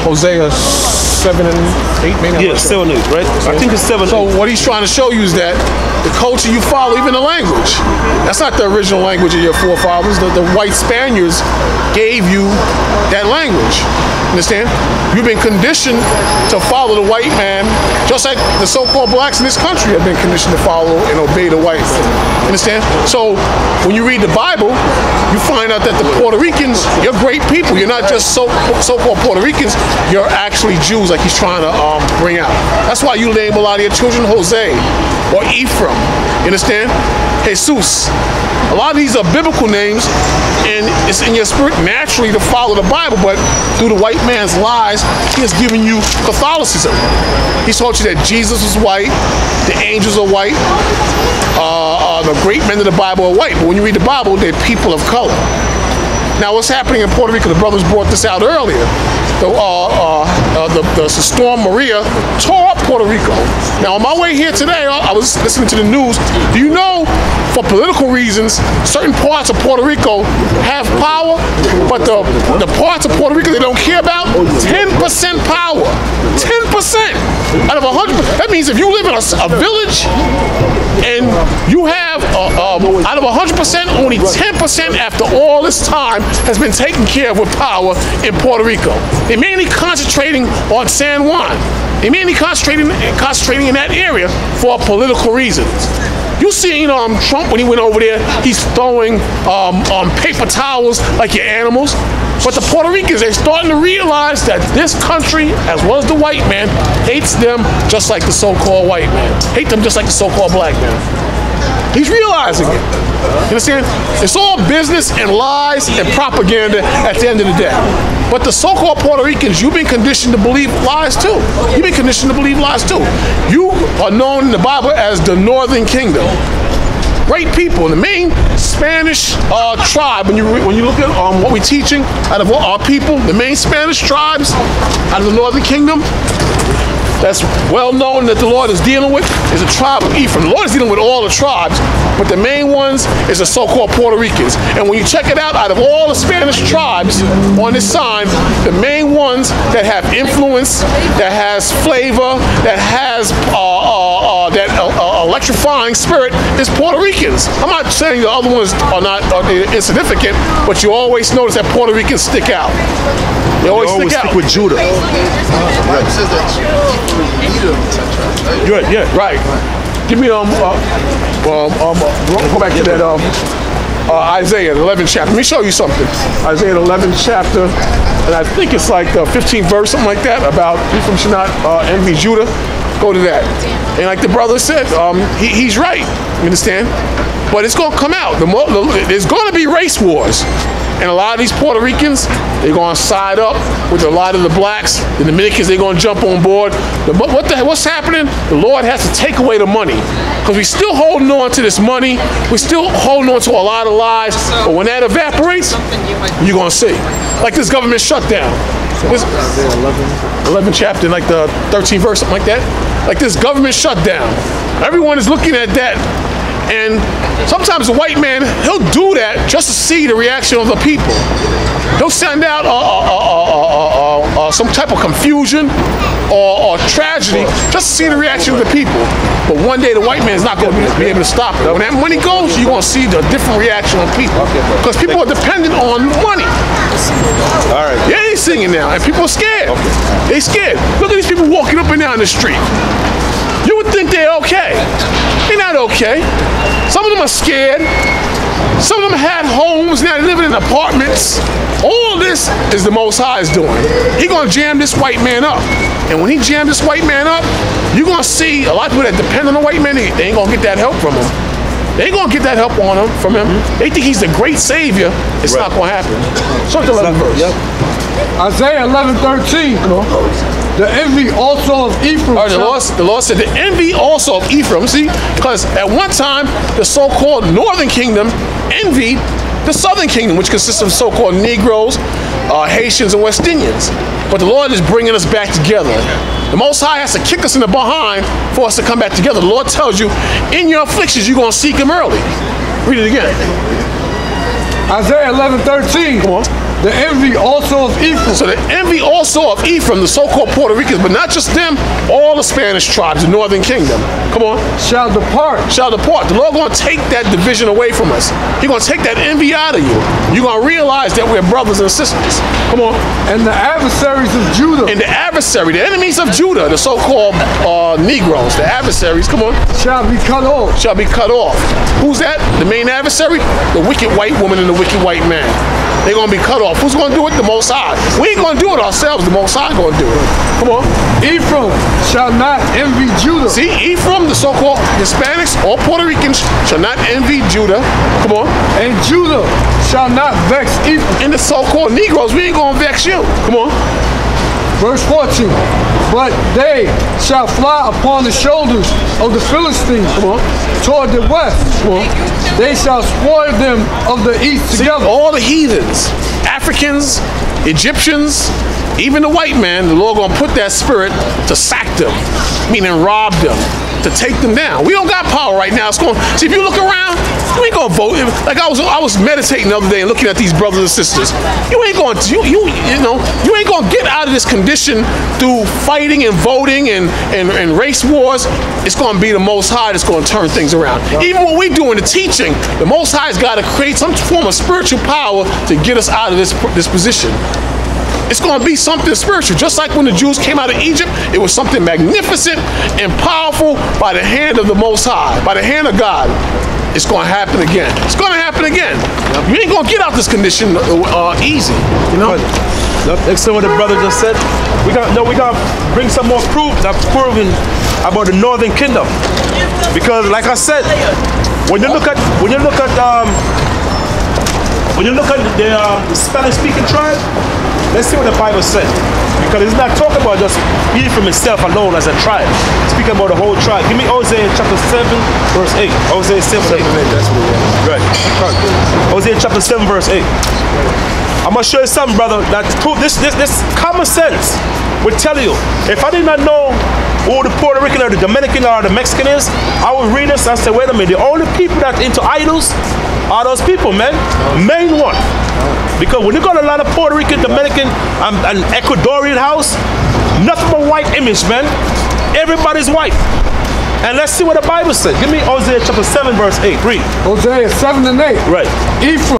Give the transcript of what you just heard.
Hosea 7 and 8, maybe? Yeah, 7 and 8, right? I think it's 7 and 8. So what he's trying to show you is that the culture you follow, even the language, that's not the original language of your forefathers. The white Spaniards gave you that language. Understand? You've been conditioned to follow the white man, just like the so-called blacks in this country have been conditioned to follow and obey the white man. Understand? So when you read the Bible, you find out that the Puerto Ricans, you're great people. You're not just so-called Puerto Ricans, you're actually Jews, like he's trying to bring out. That's why you name a lot of your children Jose or Ephraim. You understand? Jesus. A lot of these are biblical names, and it's in your spirit naturally to follow the Bible, but through the white man's lies, he has given you Catholicism. He taught you that Jesus was white, the angels are white, the great men of the Bible are white, but when you read the Bible, they're people of color. Now, what's happening in Puerto Rico? The brothers brought this out earlier. The storm Maria tore up Puerto Rico. Now, on my way here today, I was listening to the news. Do you know, for political reasons, certain parts of Puerto Rico have power, but the parts of Puerto Rico they don't care about, 10% power. 10% out of 100. That means if you live in a village and you have, out of 100%, only 10% after all this time has been taken care of with power in Puerto Rico. They're mainly concentrating on San Juan. They're mainly concentrating in that area for political reasons. You seen Trump when he went over there, he's throwing paper towels like your animals. But the Puerto Ricans, they're starting to realize that this country, as well as the white man, hates them just like the so-called white man. Hate them just like the so-called black man. He's realizing it. You understand? It's all business and lies and propaganda at the end of the day. But the so-called Puerto Ricans, you've been conditioned to believe lies too. You've been conditioned to believe lies too. You are known in the Bible as the Northern Kingdom. Great people. The main Spanish tribe, when you look at what we're teaching out of our people, the main Spanish tribes out of the Northern Kingdom, that's well known that the Lord is dealing with is a tribe of Ephraim. The Lord is dealing with all the tribes, but the main ones is the so-called Puerto Ricans. And when you check it out of all the Spanish tribes on this sign, the main ones that have influence, that has flavor, that has that electrifying spirit is Puerto Ricans. I'm not saying the other ones are insignificant, but you always notice that Puerto Ricans stick out. They always stick with Judah. Good, yeah, right. Give me go back to that Isaiah, the 11th chapter. Let me show you something. Isaiah, the 11th chapter, and I think it's like the 15th verse, something like that, about Ephraim should not envy Judah. Go to that. And like the brother said, he's right. You understand? But it's going to come out. There's going to be race wars. And a lot of these Puerto Ricans, they're going to side up with a lot of the blacks. The Dominicans, they're going to jump on board. What's happening? The Lord has to take away the money. Because we're still holding on to this money. We're still holding on to a lot of lies. But when that evaporates, you're going to see. Like this government shutdown. This 11th chapter, like the 13th verse, something like that. Like this government shutdown. Everyone is looking at that. And sometimes the white man, he'll do that just to see the reaction of the people. He'll send out some type of confusion or tragedy just to see the reaction of the people. But one day the white man is not going to be able to stop it. When that money goes, you're going to see the different reaction of people. Because people are dependent on money. All right. Yeah, they're singing now, and people are scared. They're scared. Look at these people walking up and down the street. You would think they're okay. They're not okay. Some of them are scared. Some of them had homes, now they're living in apartments. All this is the Most High's doing. He's going to jam this white man up. And when he jams this white man up, you're going to see a lot of people that depend on the white man, they ain't going to get that help from him. They ain't going to get that help from him. They think he's the great savior. It's not going to happen. So the 11th verse. Yep. Isaiah 11:13. The envy also of Ephraim. The Lord said, the envy also of Ephraim. See, because at one time, the so-called Northern Kingdom envied the Southern Kingdom, which consists of so-called Negroes, Haitians, and West Indians. But the Lord is bringing us back together. The Most High has to kick us in the behind for us to come back together. The Lord tells you, in your afflictions, you're going to seek Him early. Read it again. Isaiah 11:13. Come on. The envy also of Ephraim. So the envy also of Ephraim, the so-called Puerto Ricans, but not just them, all the Spanish tribes, the Northern Kingdom. Come on. Shall depart. Shall depart. The Lord going to take that division away from us. He's going to take that envy out of you. You're going to realize that we're brothers and sisters. Come on. And the adversaries of Judah. And the adversary, the enemies of Judah, the so-called Negroes, the adversaries, come on. Shall be cut off. Shall be cut off. Who's that? The main adversary? The wicked white woman and the wicked white man. They're going to be cut off. Who's going to do it? The Most High. We ain't going to do it ourselves. The Most High going to do it. Come on. Ephraim shall not envy Judah. See, Ephraim, the so-called Hispanics or Puerto Ricans, shall not envy Judah. Come on. And Judah shall not vex Ephraim. And the so-called Negroes, we ain't going to vex you. Come on. Verse 14. But they shall fly upon the shoulders of the Philistines toward the west. They shall spoil them of the east together. All the heathens, Africans, Egyptians, even the white man, the Lord gonna put that spirit to sack them, meaning rob them, to take them down. We don't got power right now. It's going. See, if you look around, you ain't gonna vote. Like I was meditating the other day and looking at these brothers and sisters. You ain't going. You ain't gonna get out of this condition through fighting and voting and race wars. It's gonna be the Most High that's gonna turn things around. Even what we do in the teaching, the Most High's got to create some form of spiritual power to get us out of this position. It's going to be something spiritual. Just like when the Jews came out of Egypt, it was something magnificent and powerful by the hand of the Most High, by the hand of God. It's going to happen again. It's going to happen again. You ain't going to get out this condition easy, you know? Next to what the brother just said, we got to bring some more proof that's proving about the Northern Kingdom. Because, like I said, when you look at the Spanish-speaking tribe, let's see what the Bible said. Because it's not talking about just Ephraim itself alone as a tribe. It's speaking about the whole tribe. Give me Hosea chapter 7, verse 8. Hosea 7, 8. That's what it is. Right. Hosea chapter 7, verse 8. I'm going to show you something, brother, that this common sense would tell you. If I did not know who the Puerto Rican or the Dominican or the Mexican is, I would read this and say, wait a minute, the only people that into idols are those people, man. Main one. Because when you got a lot of Puerto Rican, Dominican, and Ecuadorian house, nothing but white image, man. Everybody's white. And let's see what the Bible says. Give me Hosea chapter 7, verse 8. Read. Hosea 7 and 8. Right. Ephraim